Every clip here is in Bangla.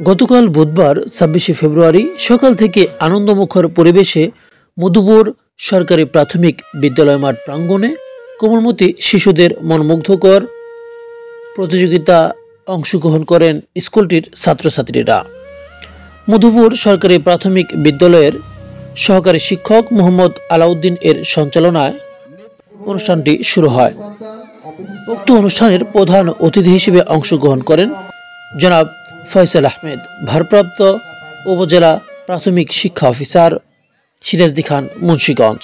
গতকাল বুধবার ২৬শে ফেব্রুয়ারি সকাল থেকে আনন্দমুখর পরিবেশে মধুপুর সরকারি প্রাথমিক বিদ্যালয় মাঠ প্রাঙ্গণে কোমলমতি শিশুদের মনোমুগ্ধকর প্রতিযোগিতা অংশগ্রহণ করেন স্কুলটির ছাত্রছাত্রীরা। মধুপুর সরকারি প্রাথমিক বিদ্যালয়ের সহকারী শিক্ষক মোহাম্মদ আলাউদ্দিন এর সঞ্চালনায় অনুষ্ঠানটি শুরু হয়। উক্ত অনুষ্ঠানের প্রধান অতিথি হিসেবে অংশগ্রহণ করেন জনাব ফয়সাল আহমেদ, ভারপ্রাপ্ত উপজেলা প্রাথমিক শিক্ষা অফিসার, সিরাজদি খান, মুন্সিগঞ্জ।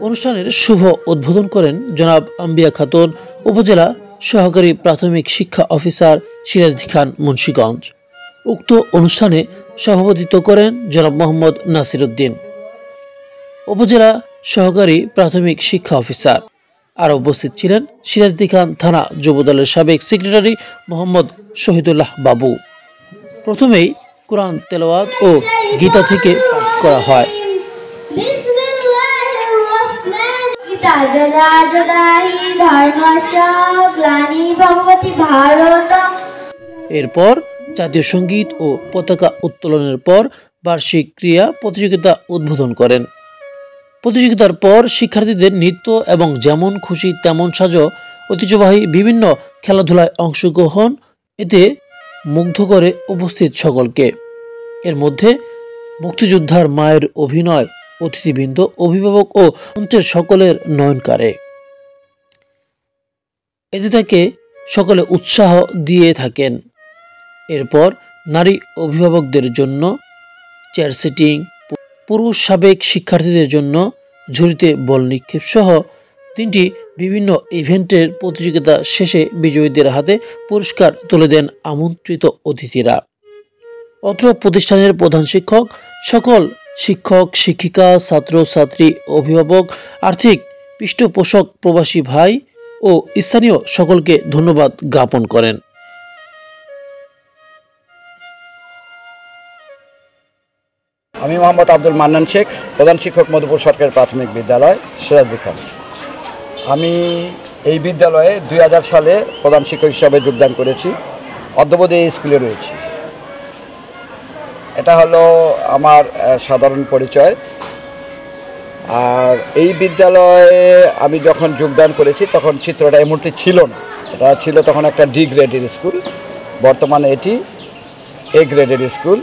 অনুষ্ঠানের শুভ উদ্বোধন করেন জনাব আম্বিয়া খাতুন, উপজেলা সহকারী প্রাথমিক শিক্ষা অফিসার, সিরাজদি খান, মুন্সিগঞ্জ। উক্ত অনুষ্ঠানে সভাপতিত্ব করেন জনাব মোহাম্মদ নাসির উদ্দিন, উপজেলা সহকারী প্রাথমিক শিক্ষা অফিসার। আর উপস্থিত ছিলেন সিরাজদি খান থানা যুবদলের সাবেক সেক্রেটারি মোহাম্মদ শহীদুল্লাহ বাবু। প্রথমেই কোরআন তেলাওয়াত ও গীতা থেকে পাঠ করা হয়। এরপর জাতীয় সঙ্গীত ও পতাকা উত্তোলনের পর বার্ষিক ক্রীড়া প্রতিযোগিতা উদ্বোধন করেন। প্রতিযোগিতার পর শিক্ষার্থীদের নৃত্য এবং যেমন খুশি তেমন সাজো ঐতিহ্যবাহী বিভিন্ন খেলাধুলায় অংশগ্রহণ এতে মুগ্ধ করে উপস্থিত সকলকে। এর মধ্যে মুক্তিযোদ্ধার মায়ের অভিনয় অতিথিবৃন্দ, অভিভাবক ও মঞ্চের সকলের নয়ন কাড়ে। এতে তাকে সকলে উৎসাহ দিয়ে থাকেন। এরপর নারী অভিভাবকদের জন্য চেয়ার সিটিং, পুরুষ সাবেক শিক্ষার্থীদের জন্য ঝুড়িতে বল নিক্ষেপ সহ 3টি বিভিন্ন ইভেন্টের প্রতিযোগিতা শেষে বিজয়ীদের হাতে পুরস্কার তুলে দেন আমন্ত্রিত অতিথিরা। অত্র প্রতিষ্ঠানের প্রধান শিক্ষক, সকল শিক্ষক শিক্ষিকা, ছাত্র ছাত্রী, অভিভাবক, আর্থিক পৃষ্ঠপোষক, প্রবাসী ভাই ও স্থানীয় সকলকে ধন্যবাদ জ্ঞাপন করেন। আমি মোহাম্মদ আব্দুল মান্নান শেখ, প্রধান শিক্ষক, মধুপুর সরকারি প্রাথমিক বিদ্যালয়, সিরাজদি খান। আমি এই বিদ্যালয়ে 2000 সালে প্রধান শিক্ষক হিসাবে যোগদান করেছি। অদ্যাবধি এই স্কুলে রয়েছি। এটা হলো আমার সাধারণ পরিচয়। আর এই বিদ্যালয়ে আমি যখন যোগদান করেছি তখন চিত্রটা এমনটি ছিল না। এটা ছিল তখন একটা ডি গ্রেডের স্কুল, বর্তমানে এটি এ গ্রেডের স্কুল।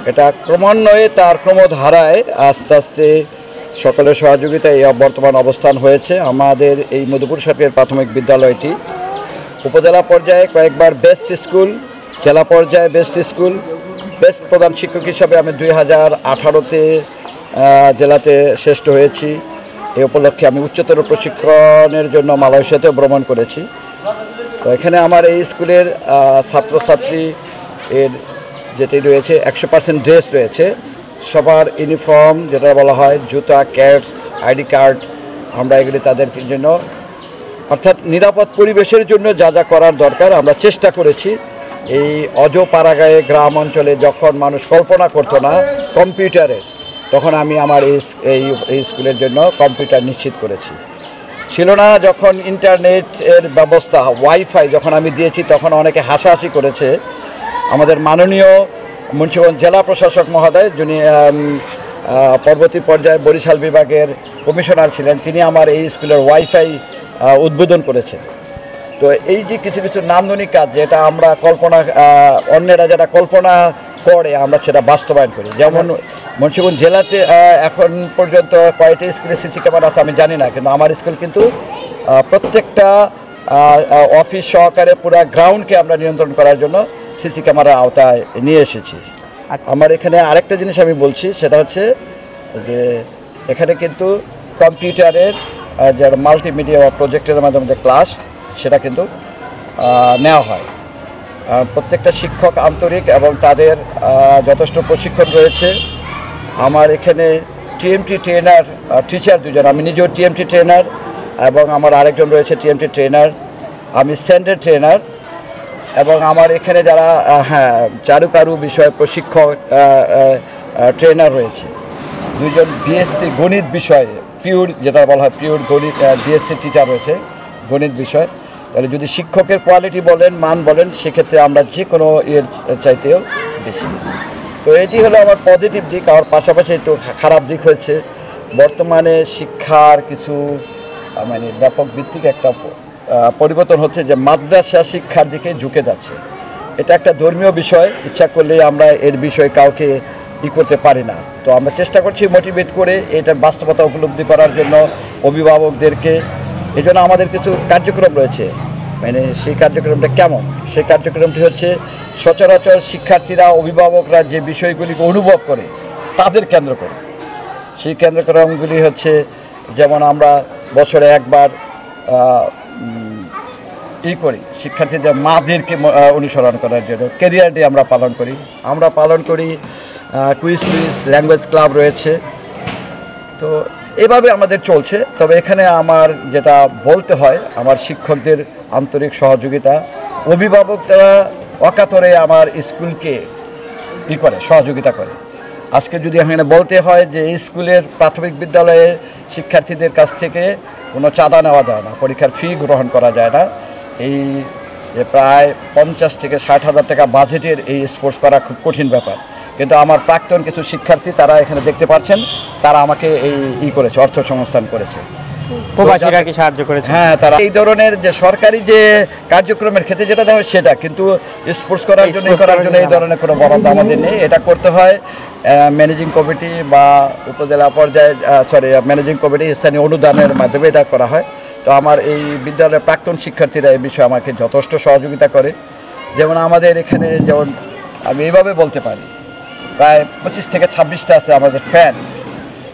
এটা ক্রমান্বয়ে তার ক্রমধারায় আস্তে আস্তে সকলের সহযোগিতায় এই বর্তমান অবস্থান হয়েছে। আমাদের এই মধুপুর সরকারি প্রাথমিক বিদ্যালয়টি উপজেলা পর্যায়ে কয়েকবার বেস্ট স্কুল, জেলা পর্যায়ে বেস্ট স্কুল, বেস্ট প্রধান শিক্ষক হিসাবে আমি 2018-তে জেলাতে শ্রেষ্ঠ হয়েছি। এই উপলক্ষে আমি উচ্চতর প্রশিক্ষণের জন্য মালয়েশিয়াতে ভ্রমণ করেছি। তো এখানে আমার এই স্কুলের ছাত্রছাত্রী এর যেটি রয়েছে 100% ড্রেস রয়েছে, সবার ইউনিফর্ম যেটা বলা হয়, জুতা, ক্যাটস, আইডি কার্ড, আমরা এগুলি তাদের জন্য অর্থাৎ নিরাপদ পরিবেশের জন্য যা যা করার দরকার আমরা চেষ্টা করেছি। এই অজপাড়াগাঁয়ে গ্রাম অঞ্চলে যখন মানুষ কল্পনা করতো না কম্পিউটারের, তখন আমি আমার এই স্কুলের জন্য কম্পিউটার নিশ্চিত করেছি। ছিল না যখন ইন্টারনেটের ব্যবস্থা, ওয়াইফাই যখন আমি দিয়েছি তখন অনেকে হাসাহাসি করেছে। আমাদের মাননীয় মুন্সিগঞ্জ জেলা প্রশাসক মহোদয়, যিনি পরবর্তী পর্যায়ে বরিশাল বিভাগের কমিশনার ছিলেন, তিনি আমার এই স্কুলের ওয়াইফাই উদ্বোধন করেছেন। তো এই যে কিছু কিছু নান্দনিক কাজ যেটা আমরা কল্পনা, অন্যেরা যেটা কল্পনা করে আমরা সেটা বাস্তবায়ন করি। যেমন মুন্সিগঞ্জ জেলাতে এখন পর্যন্ত কয়টা স্কুলে সিসি ক্যামেরা আছে আমি জানি না, কিন্তু আমার স্কুল কিন্তু প্রত্যেকটা অফিস সহকারে পুরো গ্রাউন্ডকে আমরা নিয়ন্ত্রণ করার জন্য সিসি ক্যামেরার আওতায় নিয়ে এসেছি। আমার এখানে আরেকটা জিনিস আমি বলছি, সেটা হচ্ছে যে এখানে কিন্তু কম্পিউটারের যারা মাল্টিমিডিয়া বা প্রজেক্টের মাধ্যমে যে ক্লাস সেটা কিন্তু নেওয়া হয়। প্রত্যেকটা শিক্ষক আন্তরিক এবং তাদের যথেষ্ট প্রশিক্ষণ রয়েছে। আমার এখানে টিএমটি ট্রেনার, টিচার 2জন, আমি নিজেও টিএমটি ট্রেনার এবং আমার আরেকজন রয়েছে টিএমটি ট্রেনার, আমি স্যান্ডের ট্রেনার। এবং আমার এখানে যারা চারুকারু বিষয়ে প্রশিক্ষক ট্রেনার রয়েছে, 2জন বিএসসি গণিত বিষয়ে পিওর, যেটা বলা হয় পিওর গণিত, বিএসসি টিচার রয়েছে গণিত বিষয়। তাহলে যদি শিক্ষকের কোয়ালিটি বলেন, মান বলেন, সেক্ষেত্রে আমরা যে কোনো এর চাইতেও বেশি। তো এটি হলো আমার পজিটিভ দিক। আমার পাশাপাশি একটু খারাপ দিক হচ্ছে বর্তমানে শিক্ষার কিছু মানে ব্যাপক ভিত্তিক একটা পরিবর্তন হচ্ছে, যে মাদ্রাসা শিক্ষার দিকে ঝুঁকে যাচ্ছে। এটা একটা ধর্মীয় বিষয়, ইচ্ছা করলে আমরা এর বিষয়ে কাউকে করতে পারি না। তো আমরা চেষ্টা করছি মোটিভেট করে এটার বাস্তবতা উপলব্ধি করার জন্য অভিভাবকদেরকে। এই জন্য আমাদের কিছু কার্যক্রম রয়েছে। মানে সেই কার্যক্রমটা কেমন? সেই কার্যক্রমটি হচ্ছে সচরাচর শিক্ষার্থীরা, অভিভাবকরা যে বিষয়গুলিকে অনুভব করে তাদের কেন্দ্র করে সেই কেন্দ্রক্রমগুলি হচ্ছে, যেমন আমরা বছরে একবার করি শিক্ষার্থীদের মাদেরকে অনুসরণ করার জন্য ক্যারিয়ার ডে আমরা পালন করি কুইজ ল্যাঙ্গুয়েজ ক্লাব রয়েছে। তো এভাবে আমাদের চলছে। তবে এখানে আমার যেটা বলতে হয়, আমার শিক্ষকদের আন্তরিক সহযোগিতা, অভিভাবকরা অকাতরে আমার স্কুলকে সহযোগিতা করে। আজকে যদি এখানে বলতে হয় যে স্কুলের প্রাথমিক বিদ্যালয়ে শিক্ষার্থীদের কাছ থেকে কোনো চাঁদা নেওয়া যায় না, পরীক্ষার ফি গ্রহণ করা যায় না। এই যে প্রায় 50 থেকে 60,000 টাকা বাজেটের এই স্পোর্টস করা খুব কঠিন ব্যাপার। কিন্তু আমার প্রাক্তন কিছু শিক্ষার্থী, তারা এখানে দেখতে পাচ্ছেন, তারা আমাকে করেছে, অর্থ সংস্থান করেছে। প্রবাসীরা কি সাহায্য করেছে? হ্যাঁ, তারা এই ধরনের যে সরকারি যে কার্যক্রমের ক্ষেত্রে যেটা দেওয়া হয় সেটা, কিন্তু স্পোর্টস করার জন্য এই ধরনের কোনো বরাদ্দ আমাদের নেই। এটা করতে হয় ম্যানেজিং কমিটি বা উপজেলা পর্যায়ে, ম্যানেজিং কমিটি স্থানীয় অনুদানের মাধ্যমে এটা করা হয়। তো আমার এই বিদ্যালয়ের প্রাক্তন শিক্ষার্থীরা এই বিষয়ে আমাকে যথেষ্ট সহযোগিতা করে। যেমন আমাদের এখানে, যেমন আমি এইভাবে বলতে পারি, প্রায় 25 থেকে 26টা আছে আমাদের ফ্যান।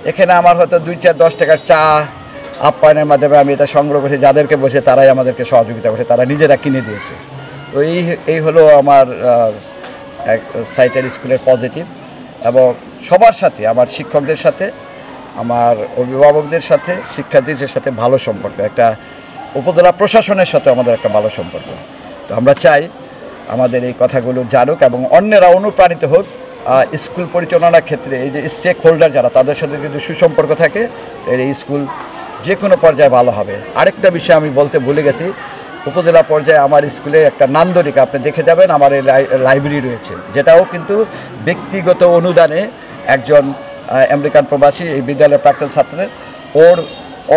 এখানে আমার হয়তো 2-10 টাকার চা আপ্যায়নের মাধ্যমে আমি এটা সংগ্রহ করেছি, যাদেরকে বসে তারাই আমাদেরকে সহযোগিতা করে, তারা নিজেরা কিনে দিয়েছে। তো এই হলো আমার সাইটের স্কুলের পজিটিভ। এবং সবার সাথে, আমার শিক্ষকদের সাথে, আমার অভিভাবকদের সাথে, শিক্ষার্থীদের সাথে ভালো সম্পর্ক, একটা উপজেলা প্রশাসনের সাথে আমাদের একটা ভালো সম্পর্ক। তো আমরা চাই আমাদের এই কথাগুলো জানুক এবং অন্যেরা অনুপ্রাণিত হোক। স্কুল পরিচালনার ক্ষেত্রে এই যে স্টেক হোল্ডার যারা, তাদের সাথে যদি সুসম্পর্ক থাকে, তাহলে এই স্কুল যে কোনো পর্যায়ে ভালো হবে। আরেকটা বিষয় আমি বলতে ভুলে গেছি, উপজেলা পর্যায়ে আমার স্কুলে একটা নান্দনিক, আপনি দেখে যাবেন, আমার এই লাইব্রেরি রয়েছে, যেটাও কিন্তু ব্যক্তিগত অনুদানে একজন আমেরিকান প্রবাসী এই বিদ্যালয়ের প্রাক্তন ছাত্রের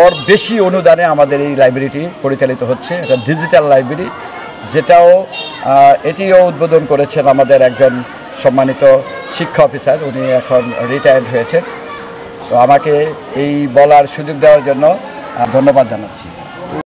ওর বেশি অনুদানে আমাদের এই লাইব্রেরিটি পরিচালিত হচ্ছে। এটা ডিজিটাল লাইব্রেরি, যেটাও এটিও উদ্বোধন করেছেন আমাদের একজন সম্মানিত শিক্ষা অফিসার, উনি এখন রিটায়ার্ড হয়েছেন। তো আমাকে এই বলার সুযোগ দেওয়ার জন্য ধন্যবাদ জানাচ্ছি।